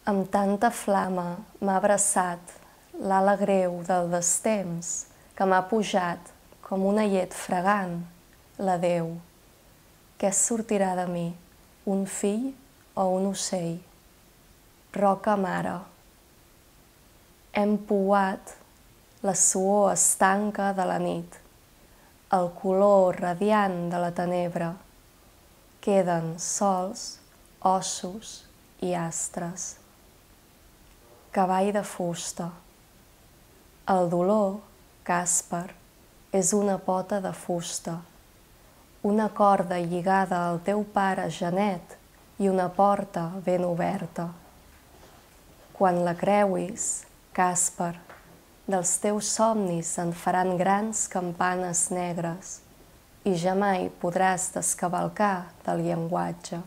Amb tanta flama m'ha abraçat l'ala greu del destemps que m'ha pujat com una llet fregant l'adeu. Què sortirà de mi, un fill o un ocell? Roca mare. Hem pouat la suor estanca de la nit, el color radiant de la tenebra. Queden sols ossos i astres. Cavall de fusta. El dolor, Càsper, és una pota de fusta, una corda lligada al teu pare Genet i una porta ben oberta. Quan la creuis, Càsper, dels teus somnis en faran grans campanes negres i ja mai podràs descavalcar del llenguatge.